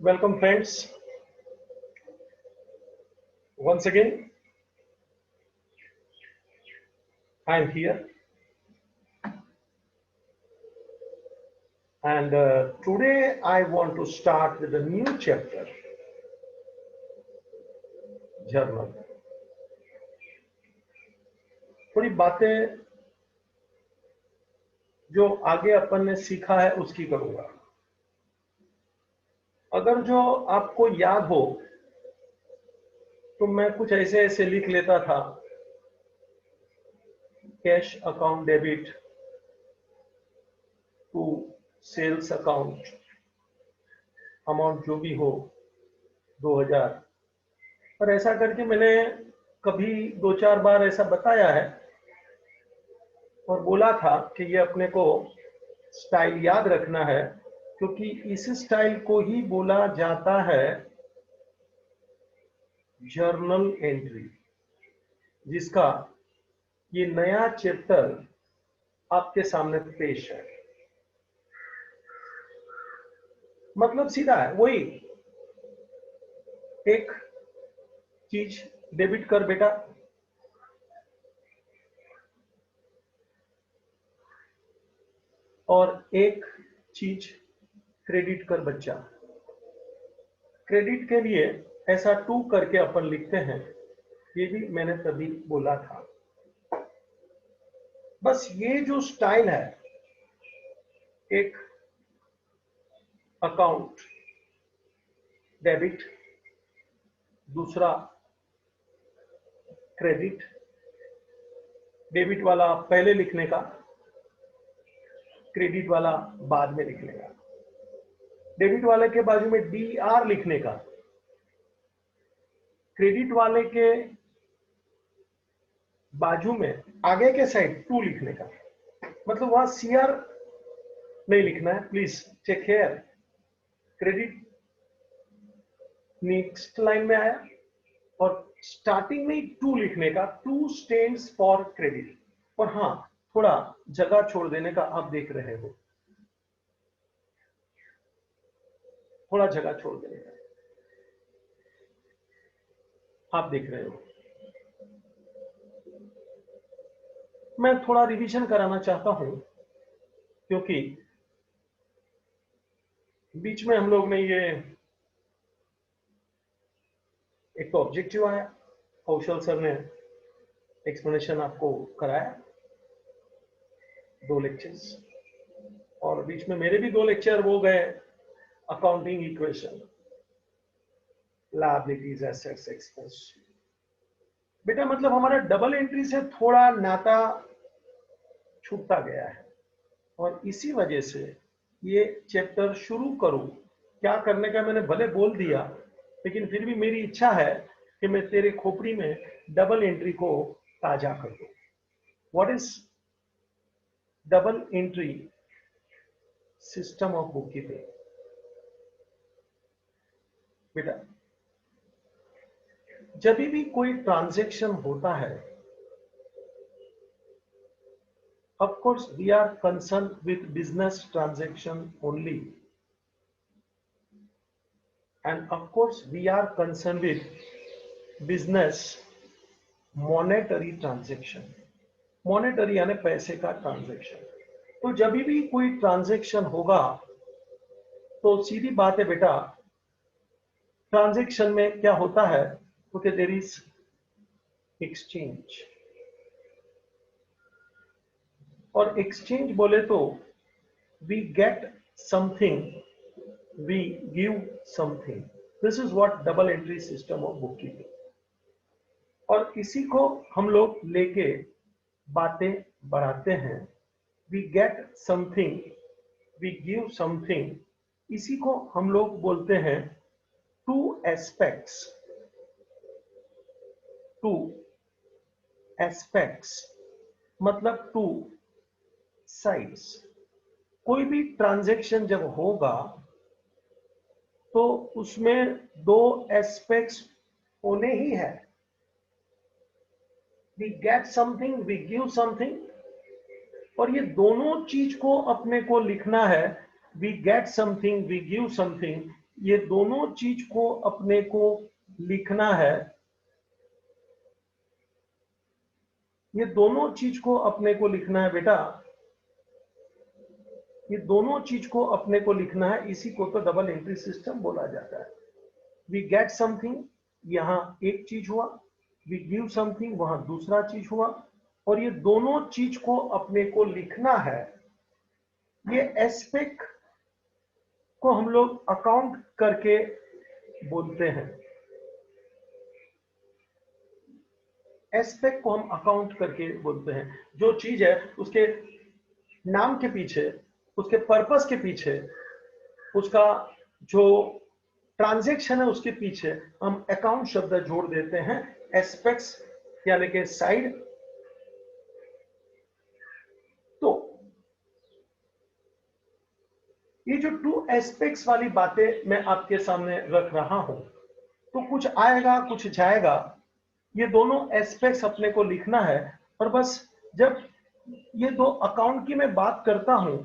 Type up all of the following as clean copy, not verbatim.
Welcome, friends. Once again, I am here, and today I want to start with a new chapter, journal. थोड़ी बातें जो आगे अपन ने सीखा है उसकी करूंगा। अगर जो आपको याद हो तो मैं कुछ ऐसे ऐसे लिख लेता था, cash account debit to sales account, amount जो भी हो 2000, पर ऐसा करके मैंने कभी 2-4 बार ऐसा बताया है और बोला था कि ये अपने को स्टाइल याद रखना है, क्योंकि इस स्टाइल को ही बोला जाता है जर्नल एंट्री, जिसका ये नया चैप्टर आपके सामने पेश है। मतलब सीधा है, वही एक चीज डेबिट कर बेटा, और एक चीज क्रेडिट कर बच्चा। क्रेडिट के लिए ऐसा टू करके अपन लिखते हैं, ये भी मैंने तभी बोला था। बस ये जो स्टाइल है, एक अकाउंट डेबिट, दूसरा क्रेडिट, डेबिट वाला पहले लिखने का, क्रेडिट वाला बाद में लिखने का, डेबिट वाले के बाजू में DR लिखने का, क्रेडिट वाले के बाजू में आगे के साइड टू लिखने का। मतलब वहां CR नहीं लिखना है, please take care. Credit next line में आया और स्टार्टिंग में टू लिखने का, टू स्टैंड्स फॉर क्रेडिट। और हाँ, थोड़ा जगह छोड़ देने का, आप देख रहे हो, थोड़ा जगह छोड़ देने का आप देख रहे हो। मैं थोड़ा रिवीजन कराना चाहता हूं, क्योंकि बीच में हम लोग ने ये एक तो ऑब्जेक्टिव आया, कौशल सर ने एक्सप्लेनेशन आपको कराया, 2 लेक्चर्स, और बीच में मेरे भी 2 लेक्चर वो गए, accounting equation, liabilities, assets, expense. बेटा मतलब हमारा डबल एंट्री से थोड़ा नाता छूटता गया है, और इसी वजह से ये चैप्टर शुरू करूं, क्या करने का मैंने भले बोल दिया, लेकिन फिर भी मेरी इच्छा है कि मैं तेरे खोपड़ी में डबल एंट्री को ताजा कर दूं। What is double entry system of book keeping? बेटा जब भी कोई ट्रांजैक्शन होता है, of course we are concerned with business transaction only, and of course we are concerned with business monetary transaction, monetary यानी पैसे का ट्रांजैक्शन। तो जब भी कोई ट्रांजैक्शन होगा तो सीधी बात है बेटा, ट्रांजैक्शन में क्या होता है, क्योंकि देयर इज एक्सचेंज, और एक्सचेंज बोले तो we get something, we give something. This is what double entry system of book keeping. और इसी को हम लोग लेके बातें बढ़ाते हैं, we get something, we give something. इसी को हम लोग बोलते हैं टू एस्पेक्ट्स, टू एस्पेक्ट्स मतलब टू साइड्स। कोई भी ट्रांजैक्शन जब होगा तो उसमें 2 एस्पेक्ट्स होने ही है। We get something, we give something, और ये दोनों चीज को अपने को लिखना है, we get something, we give something. ये दोनों चीज को अपने को लिखना है, ये दोनों चीज को अपने को लिखना है बेटा, ये दोनों चीज को अपने को लिखना है। इसी को तो डबल एंट्री सिस्टम बोला जाता है। वी गेट समथिंग, यहां एक चीज हुआ, वी गिव समथिंग, वहां दूसरा चीज हुआ, और ये दोनों चीज को अपने को लिखना है। ये एस्पेक्ट को हम लोग अकाउंट करके बोलते हैं, एस्पेक्ट को हम अकाउंट करके बोलते हैं। जो चीज है उसके नाम के पीछे, उसके पर्पस के पीछे, उसका जो ट्रांजैक्शन है उसके पीछे हम अकाउंट शब्द जोड़ देते हैं, एस्पेक्ट्स यानी कि साइड। तो ये जो टू एस्पेक्ट्स वाली बातें मैं आपके सामने रख रहा हूं, तो कुछ आएगा कुछ जाएगा, ये दोनों एस्पेक्ट्स अपने को लिखना है। और बस जब ये दो अकाउंट की मैं बात करता हूं,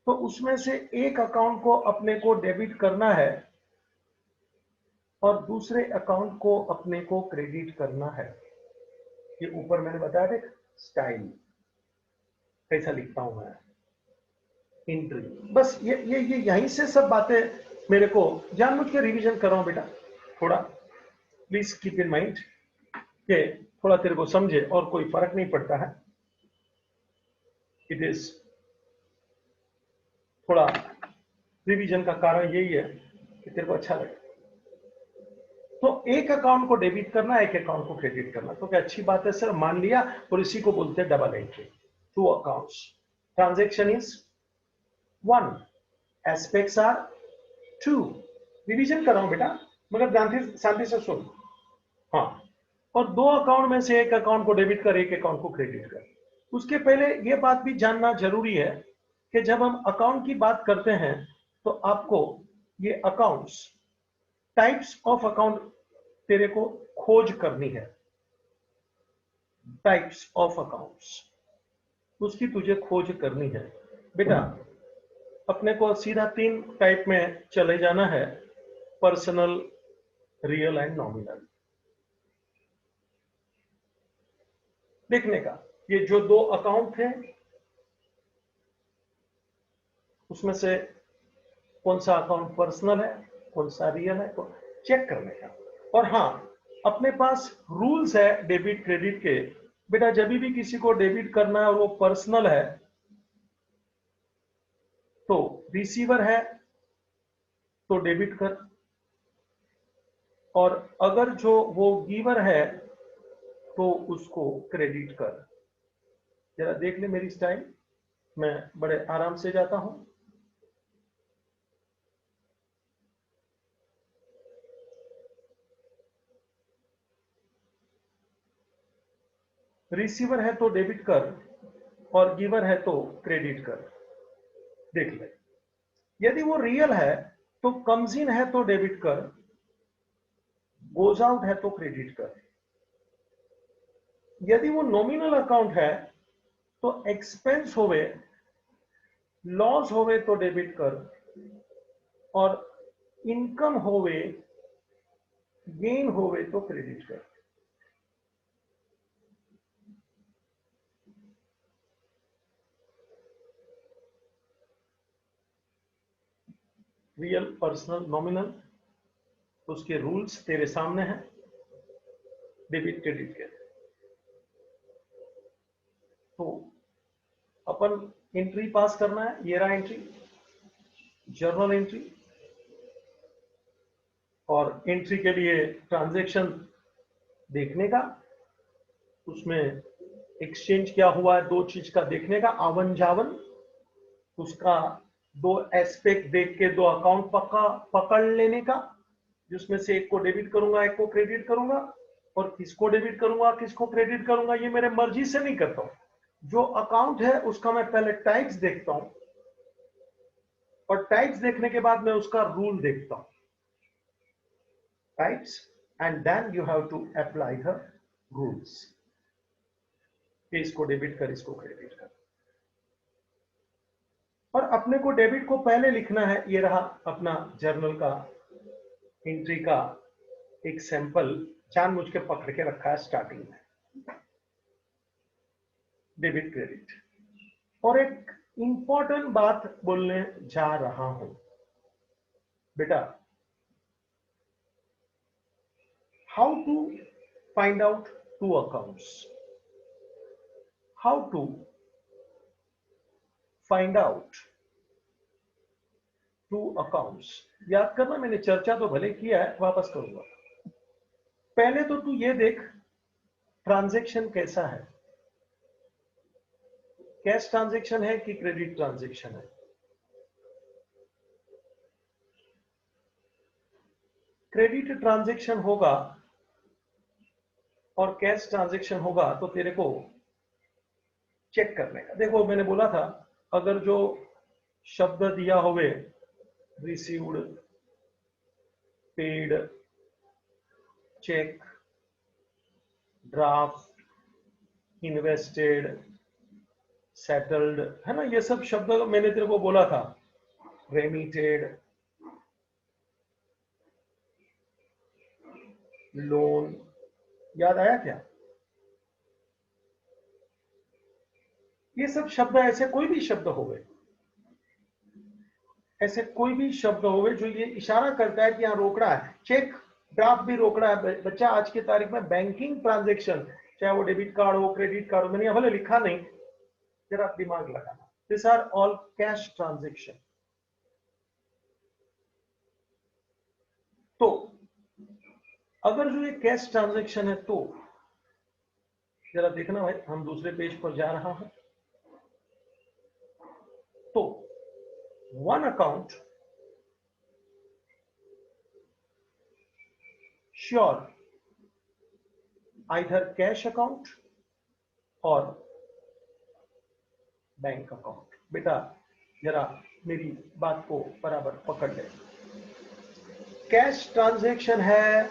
तो उसमें से एक अकाउंट को अपने को डेबिट करना है और दूसरे अकाउंट को अपने को क्रेडिट करना है। ये ऊपर मैंने बताया था स्टाइल कैसा लिखता हूं मैं, एंट्री। बस ये यहीं से सब बातें मेरे को जानबूझ के रिवीजन कर रहा हूं बेटा, थोड़ा प्लीज कीप इन माइंड कि थोड़ा तेरे को समझे, और कोई फर्क नहीं पड़ता है। इट इज थोड़ा रिवीजन का कारण यही है कि तेरे को अच्छा लगे। तो एक अकाउंट को डेबिट करना, एक अकाउंट को क्रेडिट करना, तो क्या अच्छी बात है सर, मान लिया। और इसी को बोलते हैं double entry. Two accounts, transaction is one, aspects are two. Revision कर रहा हूं बेटा, मगर शांति से सुन। हाँ, और दो अकाउंट में से एक अकाउंट को डेबिट कर, एक अकाउंट को क्रेडिट कर। उसके पहले यह बात भी जानना जरूरी है कि जब हम अकाउंट की बात करते हैं तो आपको ये अकाउंट्स, टाइप्स ऑफ अकाउंट तेरे को खोज करनी है। टाइप्स ऑफ अकाउंट्स, उसकी तुझे खोज करनी है बेटा। अपने को सीधा तीन टाइप में चले जाना है, पर्सनल, रियल एंड नॉमिनल। देखने का ये जो दो अकाउंट थे उसमें से कौन सा अकाउंट पर्सनल है, कौन सा रियल है, तो चेक करने का। और हाँ, अपने पास रूल्स है डेबिट क्रेडिट के बेटा। जब भी किसी को डेबिट करना है और वो पर्सनल है, तो रिसीवर है तो डेबिट कर, और अगर जो वो गिवर है तो उसको क्रेडिट कर। जरा देख ले मेरी स्टाइल, मैं बड़े आराम से जाता हूं। रिसीवर है तो डेबिट कर और गिवर है तो क्रेडिट कर। देख ले, यदि वो रियल है तो कम्स इन है तो डेबिट कर, गोज आउट है तो क्रेडिट कर। यदि वो नॉमिनल अकाउंट है तो एक्सपेंस होवे, लॉस होवे तो डेबिट कर, और इनकम होवे, गेन होवे तो क्रेडिट कर। रियल, पर्सनल, नॉमिनल, उसके रूल्स तेरे सामने हैं डेबिट क्रेडिट के। तो अपन एंट्री पास करना है, ये रहा एंट्री, जर्नल एंट्री। और एंट्री के लिए ट्रांजैक्शन देखने का, उसमें एक्सचेंज क्या हुआ है, दो चीज का देखने का, आवन जावन, उसका दो एस्पेक्ट देख के दो अकाउंट पकड़ लेने का, जिसमें से एक को डेबिट करूंगा, एक को क्रेडिट करूंगा। और किसको डेबिट करूंगा, किसको क्रेडिट करूंगा, ये मेरे मर्जी से नहीं करता हूं। जो अकाउंट है उसका मैं पहले टाइप्स देखता हूं, और टाइप्स देखने के बाद मैं उसका रूल देखता हूं, types, and then you have to apply the rules. इसको डेबिट कर, इसको क्रेडिट कर। और अपने को डेबिट को पहले लिखना है। ये रहा अपना जर्नल का एंट्री का एक सैंपल, जानबूझ के पकड़ के रखा है स्टार्टिंग में, डेबिट क्रेडिट। और एक इंपॉर्टेंट बात बोलने जा रहा हूं बेटा, how to find out two accounts, how to find out two accounts. याद करना, मैंने चर्चा तो भले किया है, वापस करूंगा। पहले तो तू ये देख ट्रांजैक्शन कैसा है, कैश ट्रांजैक्शन है कि क्रेडिट ट्रांजैक्शन है। क्रेडिट ट्रांजैक्शन होगा और कैश ट्रांजैक्शन होगा तो तेरे को चेक करने का। देखो मैंने बोला था, अगर जो शब्द दिया होवे received, paid, cheque, draft, invested, settled, है ना, ये सब शब्द मैंने तेरे को बोला था, रेमिटेड, लोन, याद आया क्या? ये सब शब्द ऐसे कोई भी शब्द होवे, ऐसे कोई भी शब्द होवे जो ये इशारा करता है कि यहाँ रोकड़ा है। चेक, ड्राफ्ट भी रोकड़ा है बच्चा। आज की तारीख में बैंकिंग ट्रांजैक्शन, चाहे वो डेबिट कार्ड हो, क्रेडिट कार्ड हो, मैंने भले लिखा नहीं, जरा दिमाग लगाना, this are all cash transaction. तो अगर जो ये कैश ट्रांजैक्शन है तो जरा देखना भाई, हम दूसरे पेज पर जा रहा हूं। तो one account sure either cash account और बैंक अकाउंट। बेटा जरा मेरी बात को बराबर पकड़ ले। कैश ट्रांजैक्शन है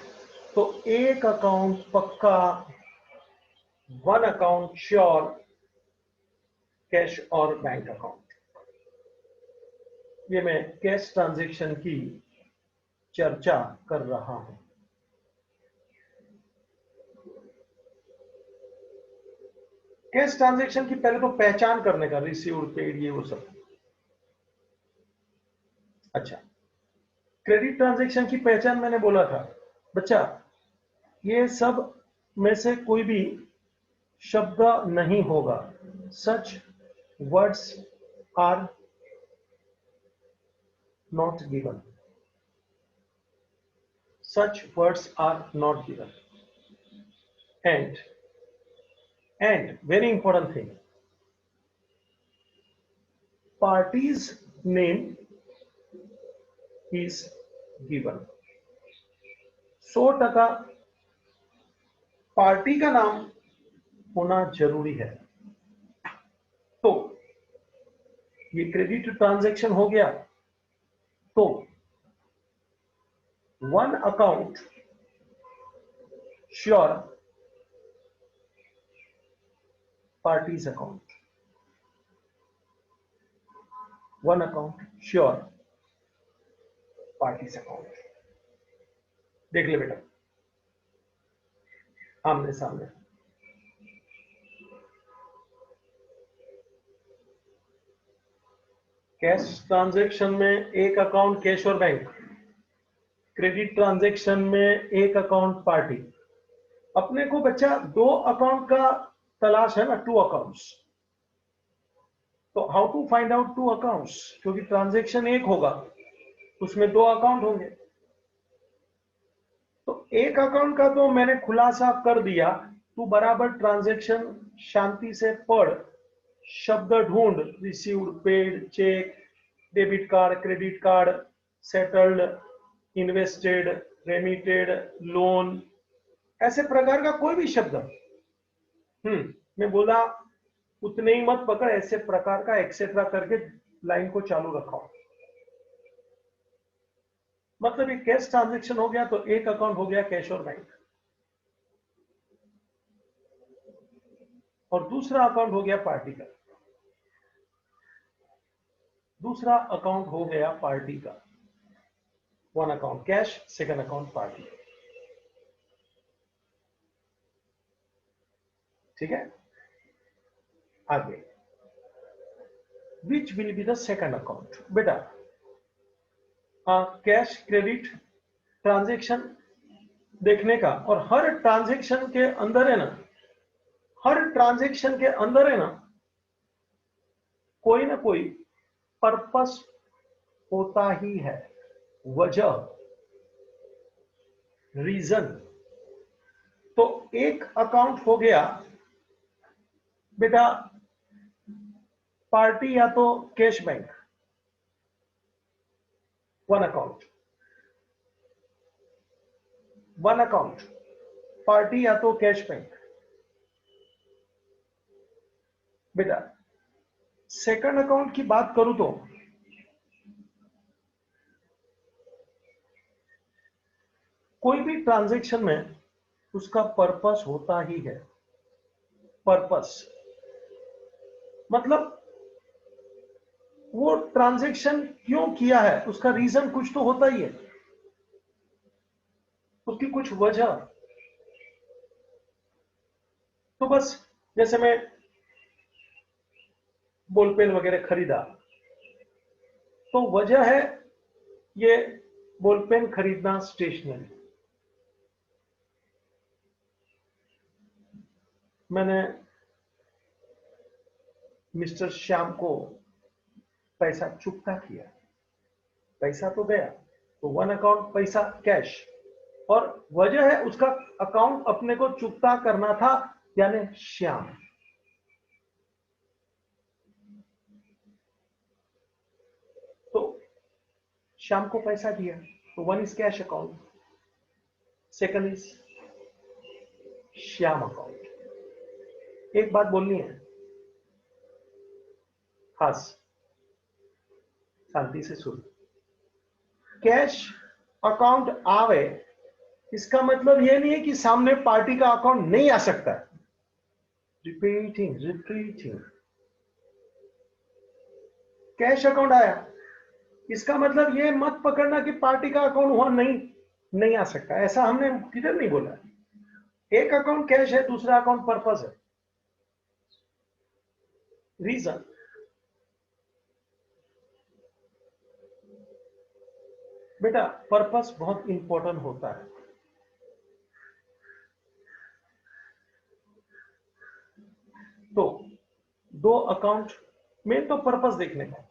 तो एक अकाउंट पक्का, वन अकाउंट श्योर, कैश और बैंक अकाउंट। ये मैं कैश ट्रांजैक्शन की चर्चा कर रहा हूं। कैश ट्रांजैक्शन की पहले तो पहचान करने का, रिसीव्ड, पेड, ये वो सब। अच्छा, क्रेडिट ट्रांजैक्शन की पहचान मैंने बोला था बच्चा, ये सब में से कोई भी शब्द नहीं होगा। Such words are not given, such words are not given. And very important thing, party's name is given. 100% party का नाम होना जरूरी है। तो ये क्रेडिट ट्रांजैक्शन हो गया, तो one account sure parties account, one account sure parties account. देख ले बेटा आमने सामने। कैश ट्रांजैक्शन में एक अकाउंट कैश और बैंक, क्रेडिट ट्रांजैक्शन में एक अकाउंट पार्टी। अपने को बच्चा दो अकाउंट का तलाश है ना, टू अकाउंट्स। तो how to find out two accounts, क्योंकि ट्रांजैक्शन एक होगा उसमें दो अकाउंट होंगे। तो एक अकाउंट का तो मैंने खुलासा कर दिया, तू बराबर ट्रांजैक्शन शांति से पढ़, शब्द ढूंढ, received, paid, cheque, debit card, credit card, settled, invested, remitted, loan, ऐसे प्रकार का कोई भी शब्द। मैं बोला उतने ही मत पकड़, ऐसे प्रकार का एक्सेट्रा करके लाइन को चालू रखा। मतलब ये कैश ट्रांजैक्शन हो गया तो एक अकाउंट हो गया कैश और बैंक, और दूसरा अकाउंट हो गया पार्टी का। दूसरा अकाउंट हो गया पार्टी का, one account cash, second account party. ठीक है, आगे which will be the second account. बेटा कैश क्रेडिट ट्रांजेक्शन देखने का, और हर ट्रांजेक्शन के अंदर है ना, हर ट्रांजेक्शन के अंदर है ना कोई ना कोई पर्पस होता ही है, वजह, रीजन। तो एक अकाउंट हो गया बेटा पार्टी या तो cash bank, one account, one account party या तो कैश बैंक। बेटा सेकंड अकाउंट की बात करूं तो कोई भी ट्रांजैक्शन में उसका पर्पस होता ही है। पर्पस मतलब वो ट्रांजैक्शन क्यों किया है, उसका रीजन कुछ तो होता ही है, उसकी कुछ वजह। तो बस जैसे मैं बॉल पेन वगैरह खरीदा, तो वजह है ये बॉल पेन खरीदना, स्टेशनरी। मैंने मिस्टर श्याम को पैसा चुकता किया, पैसा तो गया, तो वन अकाउंट पैसा कैश, और वजह है उसका अकाउंट अपने को चुकता करना था, यानी श्याम। तो श्याम को पैसा दिया, तो one is cash account, second is Shyam account. एक बात बोलनी है खास, शांति से सुन। कैश अकाउंट आवे इसका मतलब यह नहीं है कि सामने पार्टी का अकाउंट नहीं आ सकता। रिपीटिंग रिपीटिंग, कैश अकाउंट आया इसका मतलब ये मत पकड़ना कि पार्टी का अकाउंट वहां नहीं आ सकता, ऐसा हमने किधर नहीं बोला। एक अकाउंट कैश है, दूसरा अकाउंट पर्पस है, रीजन। बेटा पर्पस बहुत इंपॉर्टेंट होता है। तो दो अकाउंट, मेन तो पर्पस देखने का,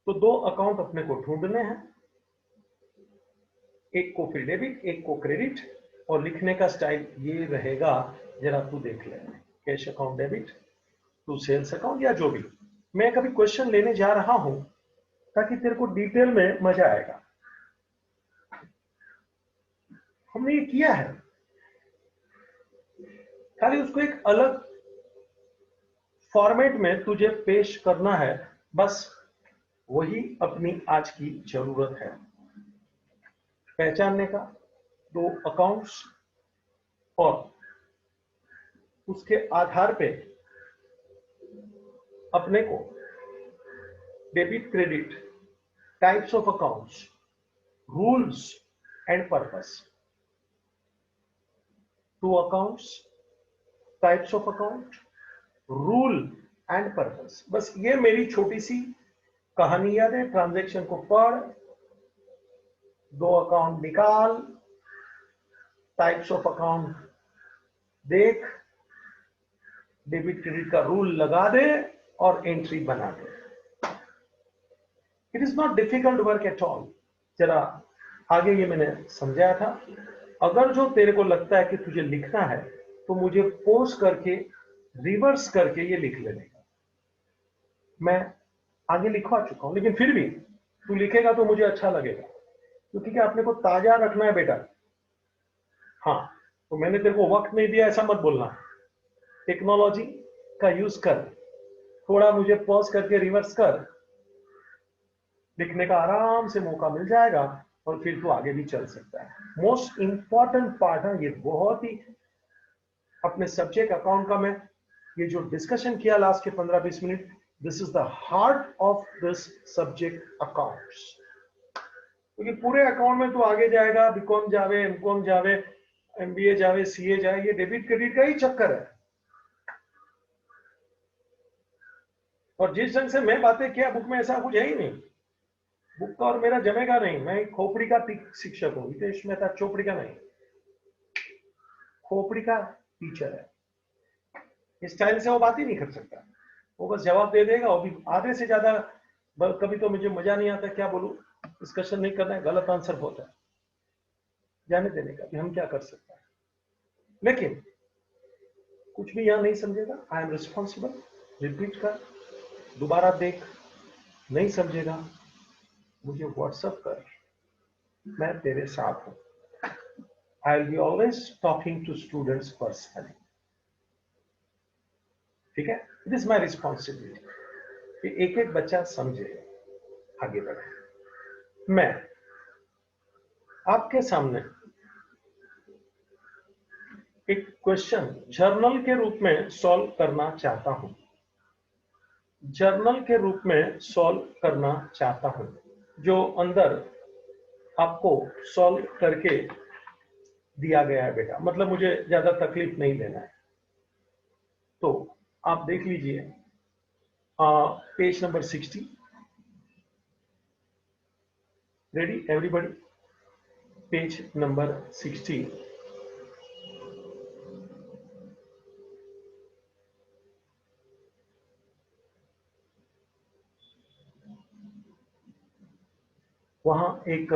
तो दो अकाउंट अपने को ढूंढने हैं, एक को फिर डेबिट, एक को क्रेडिट, और लिखने का स्टाइल ये रहेगा, जरा तू देख ले। Cash account debit to sales account, या जो भी मैं कभी क्वेश्चन लेने जा रहा हूं ताकि तेरे को डिटेल में मजा आएगा। हमने ये किया है, खाली उसको एक अलग फॉर्मेट में तुझे पेश करना है, बस वही अपनी आज की जरूरत है, पहचानने का दो अकाउंट्स, और उसके आधार पे अपने को debit credit, types of accounts, rules and purpose. Two accounts, types of account, rule and purpose. बस ये मेरी छोटी सी कहानी याद है। ट्रांजैक्शन को पढ़, दो अकाउंट निकाल, टाइप्स ऑफ अकाउंट देख, डेबिट क्रेडिट का रूल लगा दे और एंट्री बना दे। It is not difficult work at all. जरा आगे ये मैंने समझाया था। अगर जो तेरे को लगता है कि तुझे लिखना है तो मुझे पॉज करके रिवर्स करके ये लिख लेने का। मैं आगे लिखवा चुका हूं, लेकिन फिर भी तू लिखेगा तो मुझे अच्छा लगेगा, क्योंकि क्या अपने को ताजा रखना है बेटा। हाँ, तो मैंने तेरे को वक्त नहीं दिया ऐसा मत बोलना। टेक्नोलॉजी का यूज कर, थोड़ा मुझे पॉज करके रिवर्स कर, लिखने का आराम से मौका मिल जाएगा, और फिर तू आगे भी चल सकता है। मोस्ट इंपॉर्टेंट पार्ट है ये, बहुत ही अपने सब्जेक्ट अकाउंट का मैं ये जो डिस्कशन किया लास्ट के 15-20 minute, this is the heart of this subject accounts. क्योंकि पूरे अकाउंट में तो आगे जाएगा, बीकॉम जावे, एमकॉम जावे, एमबीए जावे, सीए जाए, ये डेबिट क्रेडिट का ही चक्कर है। और जिस ढंग से मैं बातें किया, बुक में ऐसा कुछ है ही नहीं। बुक का और मेरा जमेगा नहीं। मैं खोपड़ी का शिक्षक हूं, हितेश मेहता चोपड़ी का नहीं, खोपड़ी का टीचर है। इस स्टाइल से वो बात ही नहीं कर सकता, वो बस जवाब दे देगा, वो भी आधे से ज्यादा। कभी तो मुझे मजा नहीं आता, क्या बोलूं, डिस्कशन नहीं करना है, गलत आंसर होता है, जाने देने का भी हम क्या कर सकते हैं। लेकिन कुछ भी यहां नहीं समझेगा, आई एम रिस्पॉन्सिबल, रिपीट कर, दोबारा देख, नहीं समझेगा मुझे व्हाट्सएप कर, मैं तेरे साथ हूं। I will be always talking to students personally, ठीक है। इट इज माई रिस्पॉन्सिबिलिटी कि एक एक बच्चा समझे, आगे बढ़े। मैं आपके सामने एक क्वेश्चन जर्नल के रूप में सॉल्व करना चाहता हूं, जर्नल के रूप में सॉल्व करना चाहता हूं, जो अंदर आपको सॉल्व करके दिया गया है बेटा, मतलब मुझे ज्यादा तकलीफ नहीं लेना है। तो आप देख लीजिए page number 60, ready everybody, page number 60। वहां एक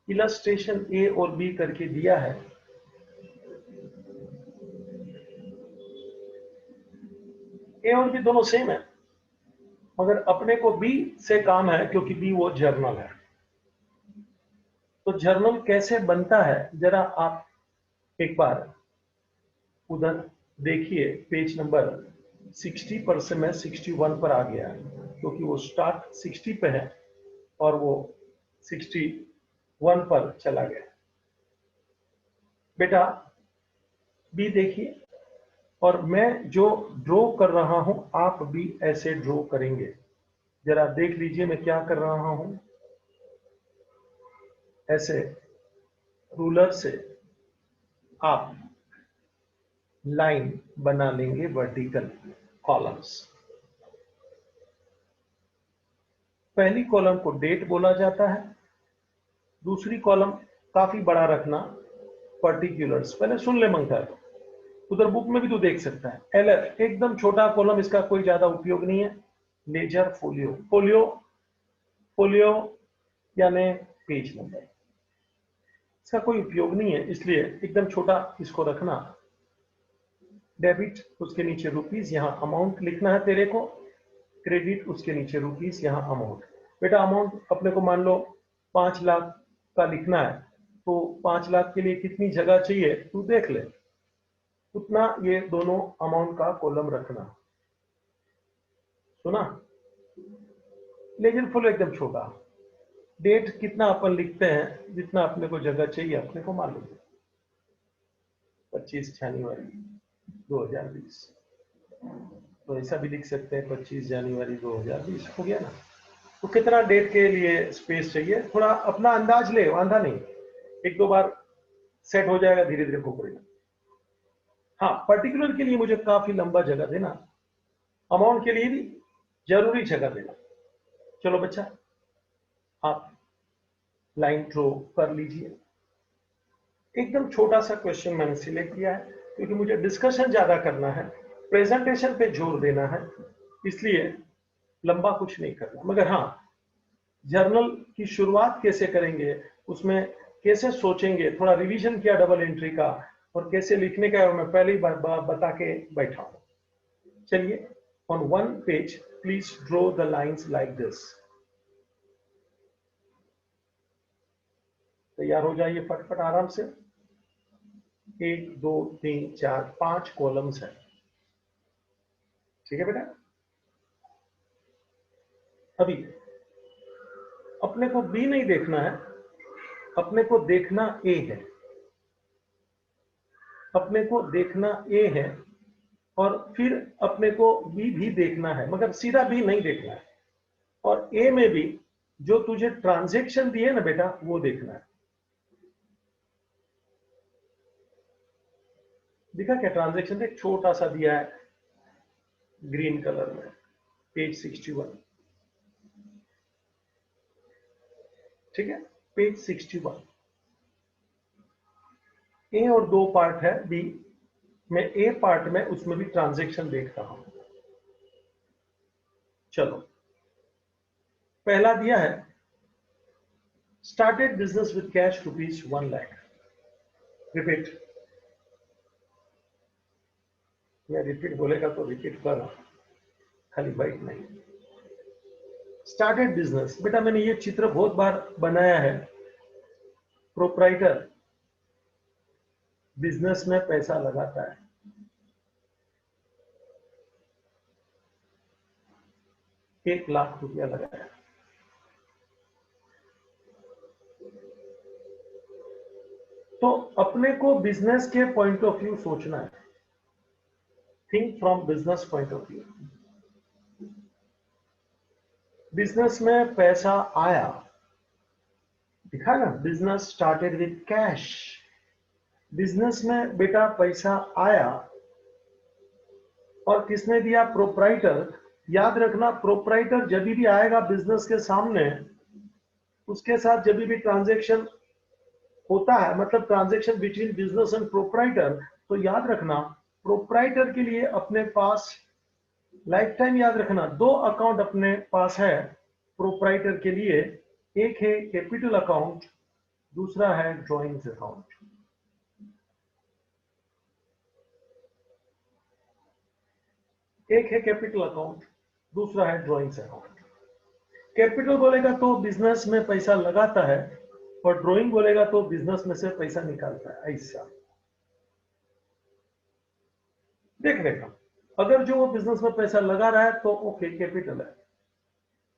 इलस्ट्रेशन ए और बी करके दिया है। ए और बी दोनों सेम है, मगर अपने को बी से काम है क्योंकि बी वो जर्नल है। तो जर्नल कैसे बनता है जरा आप एक बार उधर देखिए, पेज नंबर 60 पर से मैं 61 पर आ गया, क्योंकि वो स्टार्ट 60 पे है और वो 61 पर चला गया। बेटा बी देखिए, और मैं जो ड्रॉ कर रहा हूं आप भी ऐसे ड्रॉ करेंगे। जरा देख लीजिए मैं क्या कर रहा हूं। ऐसे रूलर से आप लाइन बना लेंगे, वर्टिकल कॉलम्स। पहली कॉलम को डेट बोला जाता है, दूसरी कॉलम काफी बड़ा रखना, पर्टिकुलर्स। पहले सुन ले मंगता, उधर बुक में भी तू देख सकता है। एलएफ एकदम छोटा कॉलम, इसका कोई ज्यादा उपयोग नहीं है। लेजर फोलियो, फोलियो फोलियो यानी पेज नंबर, इसका कोई उपयोग नहीं है, इसलिए एकदम छोटा इसको रखना। डेबिट उसके नीचे रुपीस, यहां अमाउंट लिखना है तेरे को। क्रेडिट उसके नीचे रुपीस, यहां अमाउंट। बेटा अमाउंट अपने को मान लो 5 लाख का लिखना है, तो 5 लाख के लिए कितनी जगह चाहिए तू देख ले, उतना ये दोनों अमाउंट का कॉलम रखना। सुना? लेजर फुल एकदम छोटा। डेट कितना अपन लिखते हैं, जितना अपने को जगह चाहिए अपने को मालूम है, 25 जनवरी 2020, तो ऐसा भी लिख सकते हैं 25 जनवरी 2020, हो गया ना। तो कितना डेट के लिए स्पेस चाहिए, थोड़ा अपना अंदाज ले, वांधा नहीं, एक दो बार सेट हो जाएगा, धीरे धीरे खोपड़ेगा। हाँ, पर्टिकुलर के लिए मुझे काफी लंबा जगह देना, अमाउंट के लिए भी जरूरी जगह देना। चलो बच्चा आप लाइन ड्रॉ कर लीजिए। एकदम छोटा सा क्वेश्चन मैंने सिलेक्ट किया है क्योंकि मुझे डिस्कशन ज्यादा करना है, प्रेजेंटेशन पे जोर देना है, इसलिए लंबा कुछ नहीं करना। मगर हाँ, जर्नल की शुरुआत कैसे करेंगे, उसमें कैसे सोचेंगे, थोड़ा रिवीजन किया डबल एंट्री का, और कैसे लिखने का मैं पहले ही बता के बैठा हूं। चलिए, on one page please draw the lines like this. तैयार हो जाइए फटफट आराम से। 1 2 3 4 5 कॉलम्स है, ठीक है बेटा। अभी अपने को बी नहीं देखना है, अपने को देखना ए है, अपने को देखना ए है। और फिर अपने को बी भी देखना है, मगर सीधा बी नहीं देखना है। और ए में भी जो तुझे ट्रांजैक्शन दिए ना बेटा वो देखना है। दिखा क्या ट्रांजैक्शन? एक छोटा सा दिया है ग्रीन कलर में, पेज 61। ठीक है, पेज 61। ए और दो पार्ट है बी में, ए पार्ट में उसमें भी ट्रांजैक्शन देख रहा हूं। चलो, पहला दिया है started business with cash ₹1,00,000। Repeat, मैं रिपीट बोलेगा तो रिपीट कर रहा हूं, खाली बाइट नहीं। स्टार्टेड बिजनेस, बेटा मैंने ये चित्र बहुत बार बनाया है। प्रोप्राइटर बिजनेस में पैसा लगाता है, ₹1,00,000 लगाया। तो अपने को बिजनेस के पॉइंट ऑफ व्यू सोचना है। Think from business point of view. Business में पैसा आया, दिखा ना, business started with cash. Business में बेटा पैसा आया और किसने दिया? प्रोप्राइटर। याद रखना, प्रोप्राइटर जब भी आएगा बिजनेस के सामने, उसके साथ जब भी ट्रांजैक्शन होता है, मतलब transaction between business and proprietor, तो याद रखना प्रोप्राइटर के लिए अपने पास लाइफ टाइम, याद रखना, दो अकाउंट अपने पास है प्रोप्राइटर के लिए। एक है कैपिटल अकाउंट, दूसरा है ड्रॉइंग्स अकाउंट। एक है कैपिटल अकाउंट, दूसरा है ड्रॉइंग्स अकाउंट। कैपिटल बोलेगा तो बिजनेस में पैसा लगाता है, और ड्रॉइंग बोलेगा तो बिजनेस में से पैसा निकालता है। ऐसा देख लेगा। अगर जो वो बिजनेस में पैसा लगा रहा है तो ओके, कैपिटल है।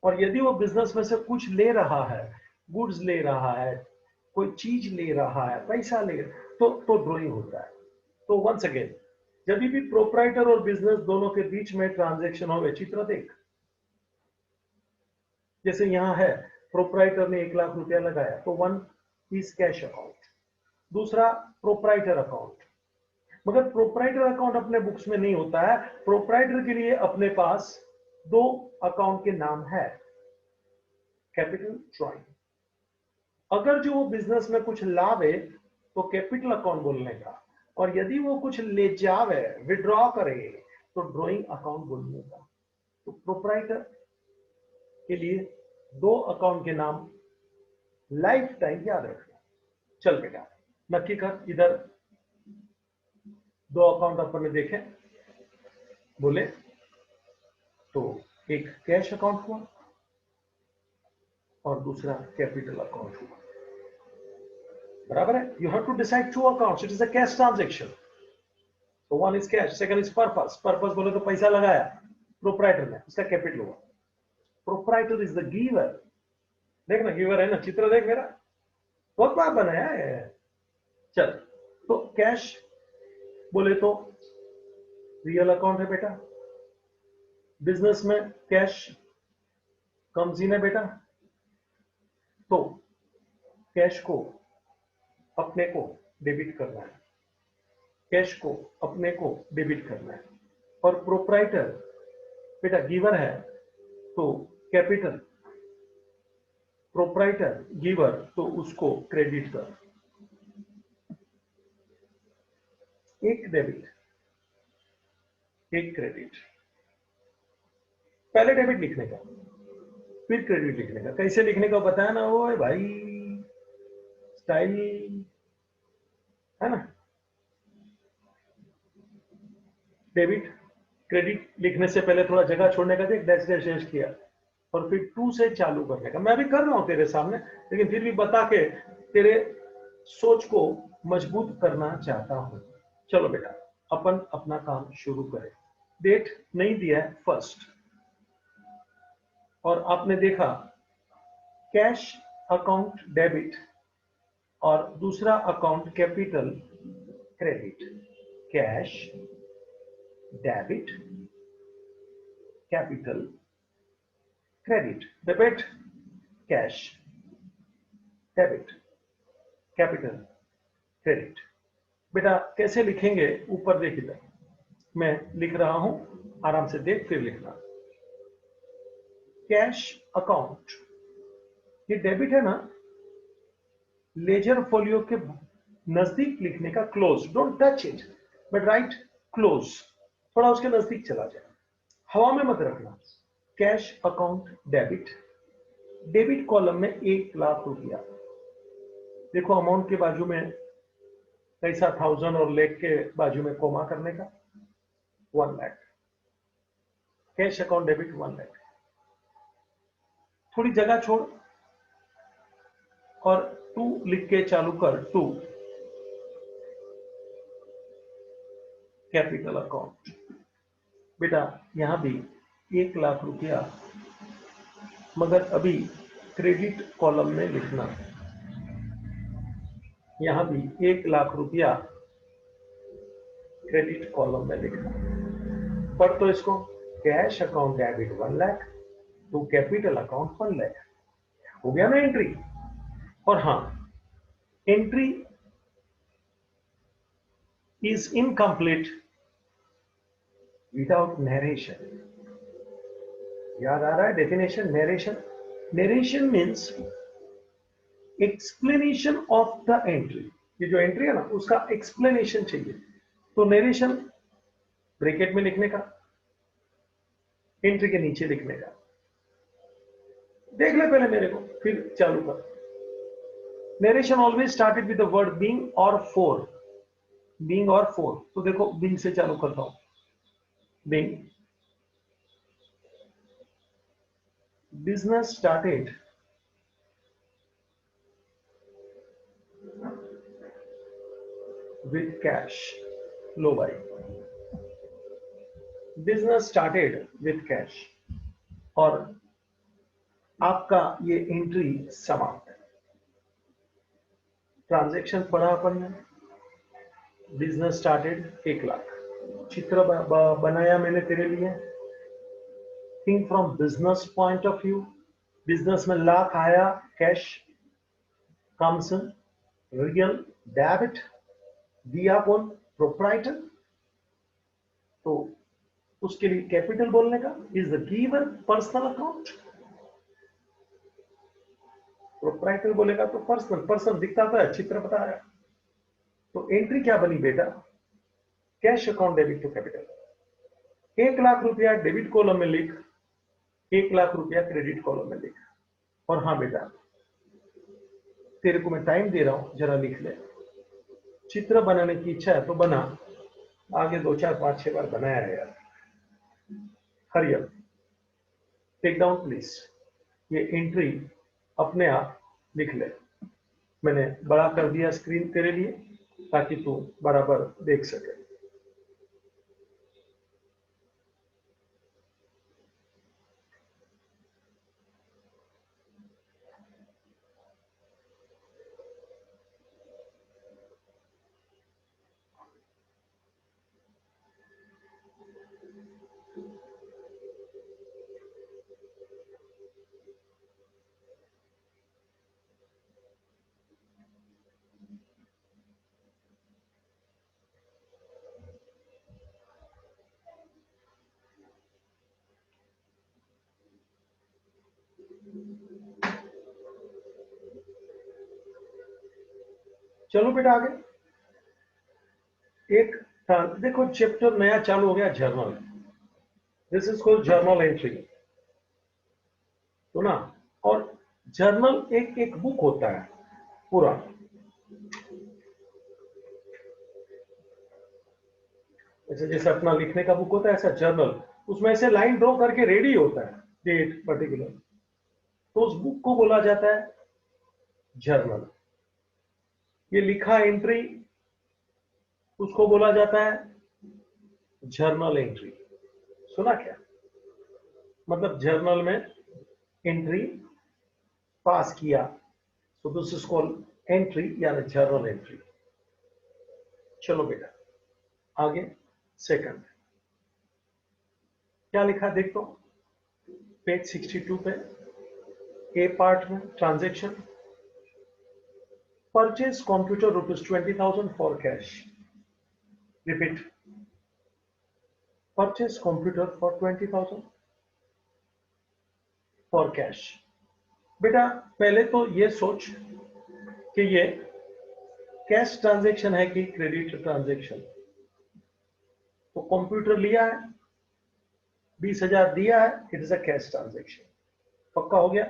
और यदि वो बिजनेस में से कुछ ले रहा है, गुड्स ले रहा है, कोई चीज ले रहा है, पैसा ले, तो ड्रॉइंग होता है। तो वंस अगेन, जब भी प्रोप्राइटर और बिजनेस दोनों के बीच में ट्रांजैक्शन हो, चित्र देख। जैसे यहां है, प्रोप्राइटर ने ₹1,00,000 लगाया, तो वन इज कैश अकाउंट, दूसरा प्रोप्राइटर अकाउंट। मगर प्रोप्राइटर अकाउंट अपने बुक्स में नहीं होता है। प्रोप्राइटर के लिए अपने पास दो अकाउंट के नाम है, कैपिटल, ड्रॉइंग। अगर जो वो बिजनेस में कुछ लावे तो कैपिटल अकाउंट बोलने का, और यदि वो कुछ ले जावे, विड्रॉ करे, तो ड्रॉइंग अकाउंट बोलने का। तो प्रोप्राइटर के लिए दो अकाउंट के नाम लाइफ टाइम याद रखना। चल बेटा नक्की कर, इधर दो अकाउंट अपन ने देखे, बोले तो एक कैश अकाउंट हुआ और दूसरा कैपिटल अकाउंट हुआ। बराबर है? You have to decide two accounts, it is a cash transaction. तो one is cash, second is purpose. Purpose बोले तो पैसा लगाया प्रोप्राइटर ने, उसका कैपिटल हुआ। Proprietor is the giver. देखना गिवर है ना, चित्र देख मेरा, बहुत बार बनाया है। चल, तो कैश बोले तो रियल अकाउंट है बेटा। बिजनेस में कैश कम्स इन है बेटा, तो कैश को अपने को डेबिट करना है, कैश को अपने को डेबिट करना है। और प्रोप्राइटर बेटा गिवर है, तो कैपिटल, प्रोप्राइटर गिवर, तो उसको क्रेडिट कर। एक डेबिट, एक क्रेडिट। पहले डेबिट लिखने का, फिर क्रेडिट लिखने का। कैसे लिखने का बताया ना वो भाई, स्टाइल है ना। डेबिट क्रेडिट लिखने से पहले थोड़ा जगह छोड़ने का, देख डैश डैश डैश किया, और फिर टू से चालू करने का। मैं भी कर रहा हूं तेरे सामने, लेकिन फिर भी बता के तेरे सोच को मजबूत करना चाहता हूं। चलो बेटा अपन अपना काम शुरू करें। डेट नहीं दिया है फर्स्ट, और आपने देखा कैश अकाउंट डेबिट और दूसरा account capital credit. Cash debit, capital, credit, debit, cash, debit, capital, credit. बेटा कैसे लिखेंगे, ऊपर देखिए, मैं लिख रहा हूं, आराम से देख फिर लिखना। कैश अकाउंट, ये डेबिट है ना, लेजर फोलियो के नजदीक लिखने का, close, don't touch it but right close, थोड़ा उसके नजदीक चला जाए, हवा में मत रखना। Cash account debit, debit column में 1,00,000 रुपया, देखो अमाउंट के बाजू में कैसा 1000 और लेख के बाजू में कोमा करने का, 1,00,000, कैश अकाउंट डेबिट 1,00,000। थोड़ी जगह छोड़ और 2 लिख के चालू कर, 2 कैपिटल अकाउंट। बेटा यहां भी 1,00,000 रुपया, मगर अभी क्रेडिट कॉलम में लिखना, यहां भी 1,00,000 रुपया क्रेडिट कॉलम में लिखना। पढ़ तो इसको, cash account debit 1,00,000 to capital account 1,00,000, हो गया ना एंट्री। और हाँ, entry is incomplete without narration. याद आ रहा है definition narration? Narration means explanation of the entry. ये जो एंट्री है ना, उसका एक्सप्लेनेशन चाहिए, तो नरेशन ब्रैकेट में लिखने का, एंट्री के नीचे लिखने का। देख ले पहले मेरे को, फिर चालू कर। Narration always started with the word being और फॉर, बीइंग और फॉर, तो देखो बीइंग से चालू करता हूं, being, business started with cash, लो भाई, business started with cash, और आपका ये एंट्री समाप्त है। ट्रांजैक्शन पढ़ा अपन ने, बिजनेस स्टार्टेड 1,00,000, चित्र बनाया मैंने तेरे लिए, think from business point of view, business में लाख आया, cash comes in, real debit, दिया कौन? प्रोप्राइटर, तो उसके लिए कैपिटल बोलने का, is the giver personal account. Proprietor बोलेगा तो पर्सनल, पर्सन दिखता था, चित्र पता है, तो एंट्री क्या बनी बेटा? Cash account debit to capital. 1,00,000 रुपया डेबिट कॉलम में लिख, 1,00,000 रुपया क्रेडिट कॉलम में लिख। और हाँ बेटा, तेरे को मैं टाइम दे रहा हूं, जरा लिख ले। चित्र बनाने की इच्छा है तो बना, आगे 2 4 5 6 बार बनाया है यार। Hurry up, take down please, ये एंट्री अपने आप लिख ले। मैंने बड़ा कर दिया स्क्रीन तेरे लिए, ताकि तू बराबर देख सके। चलो बेटा आगे, एक देखो चैप्टर नया चालू हो गया, journal. This is called journal entry, तो ना, और जर्नल एक एक बुक होता है पूरा, जैसे अपना लिखने का बुक होता है, ऐसा जर्नल, उसमें ऐसे लाइन ड्रॉ करके रेडी होता है, डेट पर्टिकुलर, तो उस बुक को बोला जाता है जर्नल। ये लिखा एंट्री, उसको बोला जाता है जर्नल एंट्री। सुना क्या? मतलब जर्नल में एंट्री पास किया, तो दिस इज कॉल्ड एंट्री, यानी जर्नल एंट्री। चलो बेटा आगे, सेकंड, क्या लिखा देख तो, पेज 62 पे ए पार्ट में transaction, purchase computer ₹20,000 for cash. Repeat, purchase computer for 20,000 for cash. बेटा पहले तो ये सोच कि ये कैश ट्रांजैक्शन है कि क्रेडिट ट्रांजैक्शन। तो कंप्यूटर लिया है, 20,000 दिया है, it is a cash transaction. पक्का हो गया?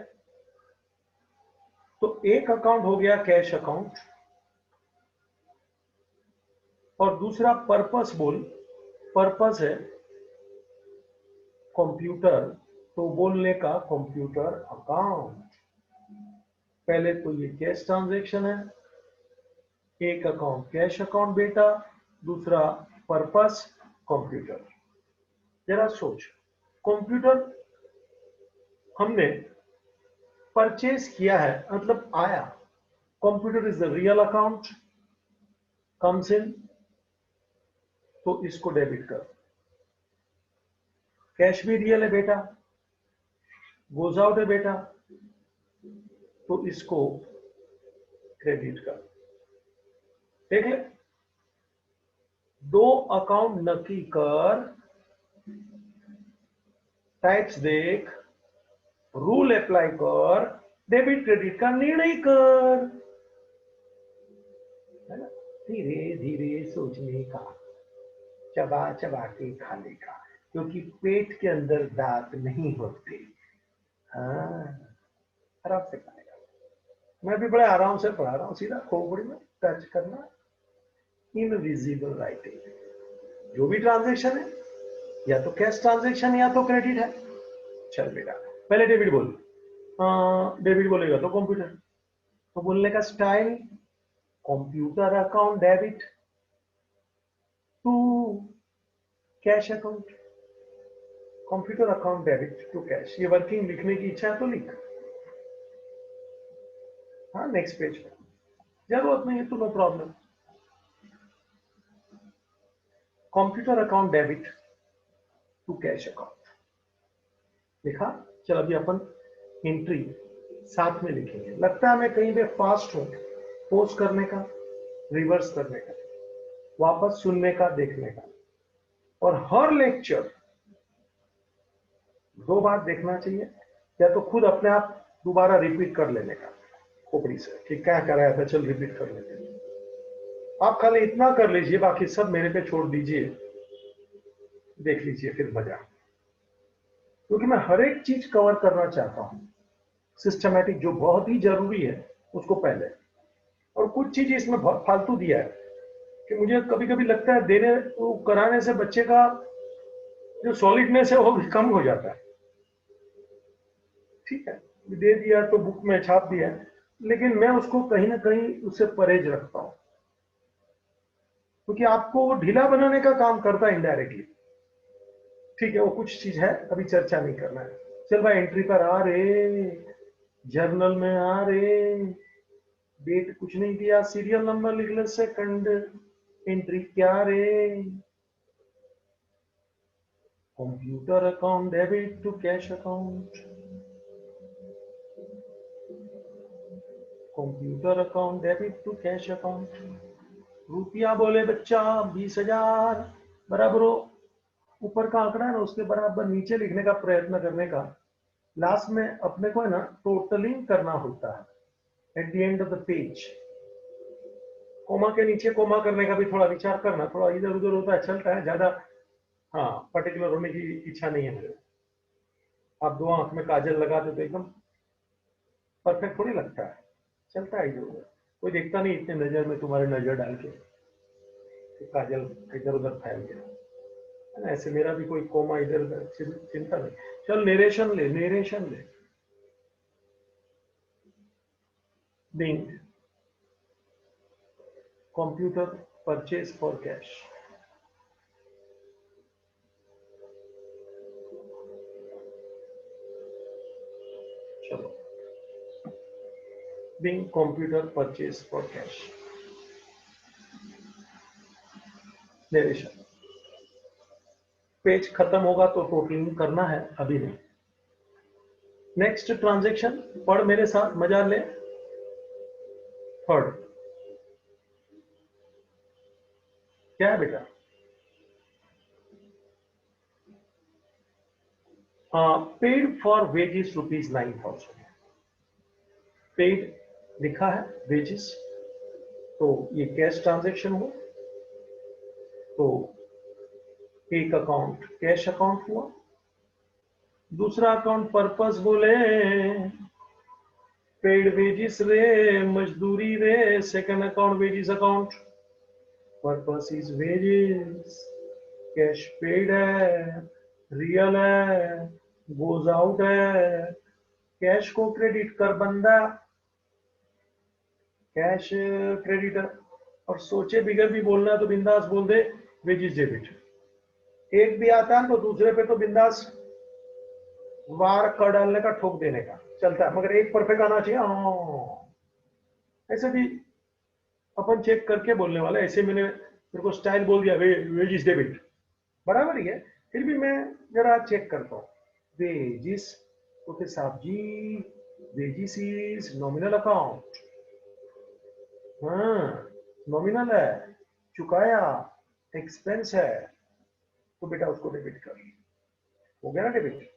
तो एक अकाउंट हो गया कैश अकाउंट, और दूसरा पर्पस बोल, पर्पस है कंप्यूटर, तो बोलने का कंप्यूटर अकाउंट। पहले तो ये कैश ट्रांजैक्शन है, एक अकाउंट कैश अकाउंट बेटा, दूसरा पर्पस कंप्यूटर। जरा सोच, कंप्यूटर हमने परचेज किया है, मतलब आया, computer is the real account, comes in, तो इसको डेबिट कर। कैश भी रियल है बेटा, गोज आउट है बेटा, तो इसको क्रेडिट कर। देख ले, दो अकाउंट नक्की कर, टैक्स देख, रूल अप्लाई कर, डेबिट क्रेडिट का निर्णय कर, है ना? धीरे धीरे सोचने का, चबा चबा के खाने का, क्योंकि पेट के अंदर दांत नहीं होते। हाँ, आराम से खाने का। मैं भी बड़े आराम से पढ़ा रहा हूँ, सीधा खोपड़ी में टच करना, इनविजिबल राइटिंग। जो भी ट्रांजैक्शन है, या तो कैश ट्रांजैक्शन या तो क्रेडिट है। चल बेटा, पहले डेबिट बोल। डेबिट बोलेगा तो कंप्यूटर, तो बोलने का style, computer account debit to cash account, computer account debit to cash. ये वर्किंग लिखने की इच्छा है तो लिख। हाँ, नेक्स्ट पेज पे जरूरत नहीं है तो no problem. Computer account debit to cash account लिखा। चल अभी अपन एंट्री साथ में लिखेंगे। लगता है मैं कहीं पे फास्ट हूं, पोस्ट करने का, रिवर्स करने का, वापस सुनने का, देखने का, और हर लेक्चर 2 बार देखना चाहिए, या तो खुद अपने आप दोबारा रिपीट कर लेने का खोपड़ी से कि क्या कराया था, चल रिपीट कर लेते हैं। आप खाली इतना कर लीजिए, बाकी सब मेरे पे छोड़ दीजिए, देख लीजिए फिर मजा। क्योंकि मैं हर एक चीज कवर करना चाहता हूं, सिस्टमैटिक, जो बहुत ही जरूरी है उसको पहले, और कुछ चीज इसमें बहुत फालतू दिया है कि मुझे कभी कभी लगता है देने तो कराने से बच्चे का जो सॉलिडनेस है वो भी कम हो जाता है। ठीक है, दे दिया तो बुक में छाप दिया, लेकिन मैं उसको कहीं ना कहीं उससे परहेज रखता हूं, क्योंकि आपको ढीला बनाने का काम करता है इनडायरेक्टली। ठीक है, वो कुछ चीज है, अभी चर्चा नहीं करना है। चल भाई, एंट्री पर आ रे, जर्नल में आ रे, डेट कुछ नहीं दिया, सीरियल नंबर लिख ले, सेकंड एंट्री क्या रे, computer account debit to cash account, computer account debit to cash account. रुपया बोले बच्चा 20,000 बराबर हो, ऊपर का आंकड़ा है ना, उसके बराबर नीचे लिखने का प्रयत्न करने का। लास्ट में अपने को है ना टोटलिंग करना होता है at the end of the page. Comma के नीचे कोमा करने का भी थोड़ा विचार करना, थोड़ा इधर उधर होता है, चलता है ज्यादा। हाँ, पर्टिकुलर होने की इच्छा नहीं है मुझे। आप 2 आंख में काजल लगा दो तो एकदम परफेक्ट थोड़ी लगता है, चलता है इधर उधर, कोई देखता नहीं इतने नजर में तुम्हारे नजर डाल के कि काजल इधर उधर फैल गया। ऐसे मेरा भी कोई कोमा इधर उधर चिंता नहीं। चल नेरेशन ले, नेरेशन ले। Being computer purchase for cash. चलो, being computer purchase for cash, narration. Page खत्म होगा तो टोटलिंग करना है, अभी नहीं। नेक्स्ट ट्रांजैक्शन पढ़ मेरे साथ, मजा ले। थर्ड क्या है बेटा? Paid for wages ₹9,000। पेड लिखा है, वेजेस, तो ये कैश ट्रांजैक्शन हुआ, तो एक अकाउंट कैश अकाउंट हुआ, दूसरा अकाउंट पर्पस बोले पेड वेजेस रे, मजदूरी रे, second account wages account, purpose is wages, cash paid है, रियल है, गोज आउट है, कैश को क्रेडिट कर बंदा, कैश क्रेडिटर। और सोचे बिगर भी बोलना है तो बिंदास बोल दे वेजेस डेबिट। एक भी आता है तो दूसरे पे तो बिंदास वार कर डालने का, ठोक देने का चलता है, मगर एक परफेक्ट आना चाहिए। ऐसे भी अपन चेक करके बोलने वाला है, ऐसे मैंने मेरे को स्टाइल बोल दिया वेजिस डेबिट, बराबर ही है, फिर भी मैं जरा चेक करता हूँ। वेजिस ओके साहब जी, वेजिस इज नॉमिनल अकाउंट, हाँ नॉमिनल है, चुकाया, एक्सपेंस है, तो बेटा उसको डेबिट कर, हो गया ना डेबिट।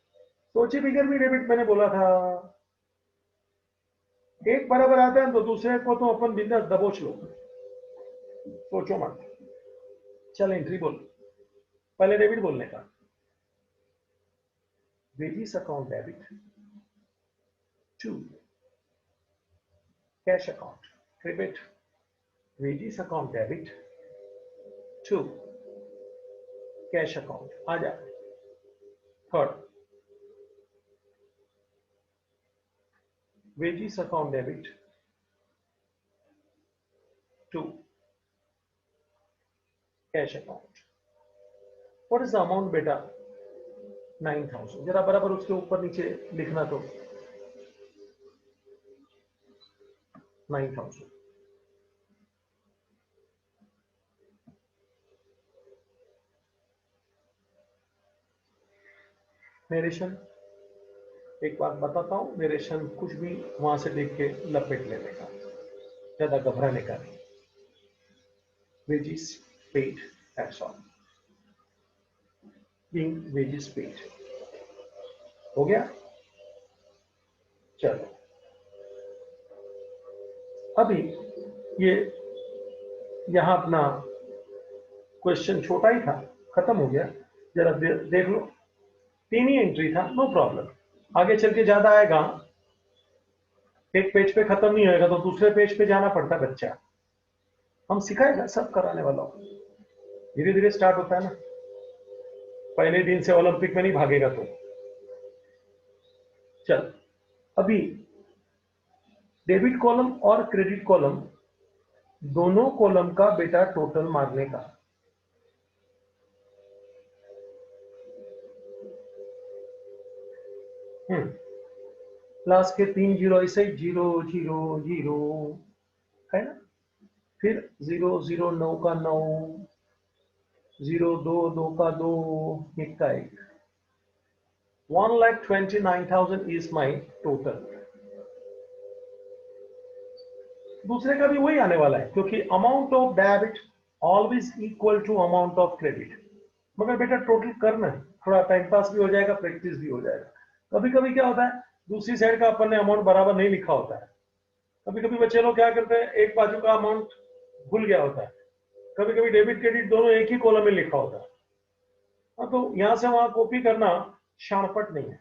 सोचे बिगर भी डेबिट मैंने बोला था। एक बराबर आता है तो दूसरे को तो अपन बिंदास दबोच लो, सोचो मत। चल एंट्री बोल, पहले डेबिट बोलने का। Wages account debit to cash account credit, wages account debit to cash account, आ जा। Third wages account debit to cash account. What is the amount बेटा? 9,000। जरा बराबर उसके ऊपर नीचे लिखना, तो 9,000। नरेशन एक बात बताता हूं, नरेशन कुछ भी वहां से देख के लपेट लेने का, ज्यादा घबराने का नहीं। Wages paid, that's all, being wages paid, हो गया। चलो अभी ये यहां अपना क्वेश्चन छोटा ही था, खत्म हो गया। जरा देख लो, 3 ही एंट्री था, नो प्रॉब्लम। आगे चल के ज्यादा आएगा, एक पेज पे खत्म नहीं होएगा तो दूसरे पेज पे जाना पड़ता है बच्चा, हम सिखाएगा सब कराने वाला हूं, धीरे धीरे स्टार्ट होता है ना, पहले दिन से ओलंपिक में नहीं भागेगा तो। चल अभी डेबिट कॉलम और क्रेडिट कॉलम दोनों कॉलम का बेटा टोटल मारने का। लास्ट के 3 जीरो ऐसे 0 0 0 है ना, फिर 0 0 9 का 9, 0 2 2 का 2, 1 का 1। 1,29,000 इज माई टोटल। दूसरे का भी वही आने वाला है, क्योंकि amount of debit always equal to amount of credit. मगर बेटा टोटल करना है, थोड़ा टाइम पास भी हो जाएगा, प्रैक्टिस भी हो जाएगा। कभी कभी क्या होता है, दूसरी साइड का अपन ने अमाउंट बराबर नहीं लिखा होता है, कभी कभी बच्चे लोग क्या करते हैं, एक बाजू का अमाउंट भूल गया होता है, कभी कभी डेबिट क्रेडिट दोनों एक ही कॉलम में लिखा होता है। हाँ, तो यहां से वहां कॉपी करना शानपट नहीं है,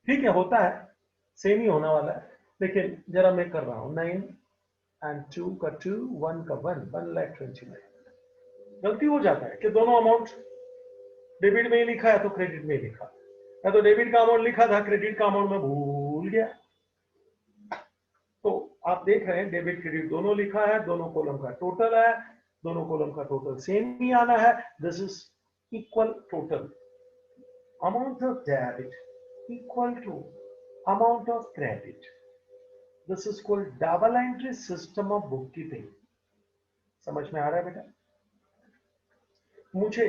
ठीक है, होता है, सेम ही होने वाला है। लेकिन जरा मैं कर रहा हूं 9 एंड 2 का 2, 1 का 1, 1,29,000। गलती हो जाता है कि दोनों अमाउंट डेबिट में ही लिखा है तो क्रेडिट में ही लिखा, या तो डेबिट का अमाउंट लिखा था, क्रेडिट का अमाउंट में भूल गया। तो आप देख रहे हैं डेबिट क्रेडिट दोनों लिखा है, दोनों कॉलम का टोटल है, दोनों कॉलम का टोटल सेम ही आना है। This is equal total, amount of debit equal to amount of credit. This is called double entry system of book keeping. समझ में आ रहा है बेटा? मुझे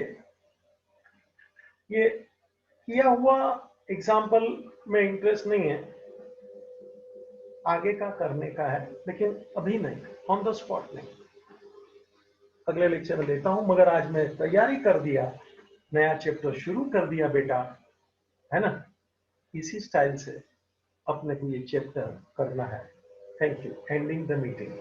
ये किया हुआ एग्जाम्पल में इंटरेस्ट नहीं है, आगे का करने का है, लेकिन अभी नहीं, ऑन द स्पॉट नहीं, अगले लेक्चर में देता हूं। मगर आज मैं तैयारी कर दिया, नया चैप्टर शुरू कर दिया बेटा, है ना। इसी स्टाइल से अपने को ये चैप्टर करना है। Thank you. Ending the meeting.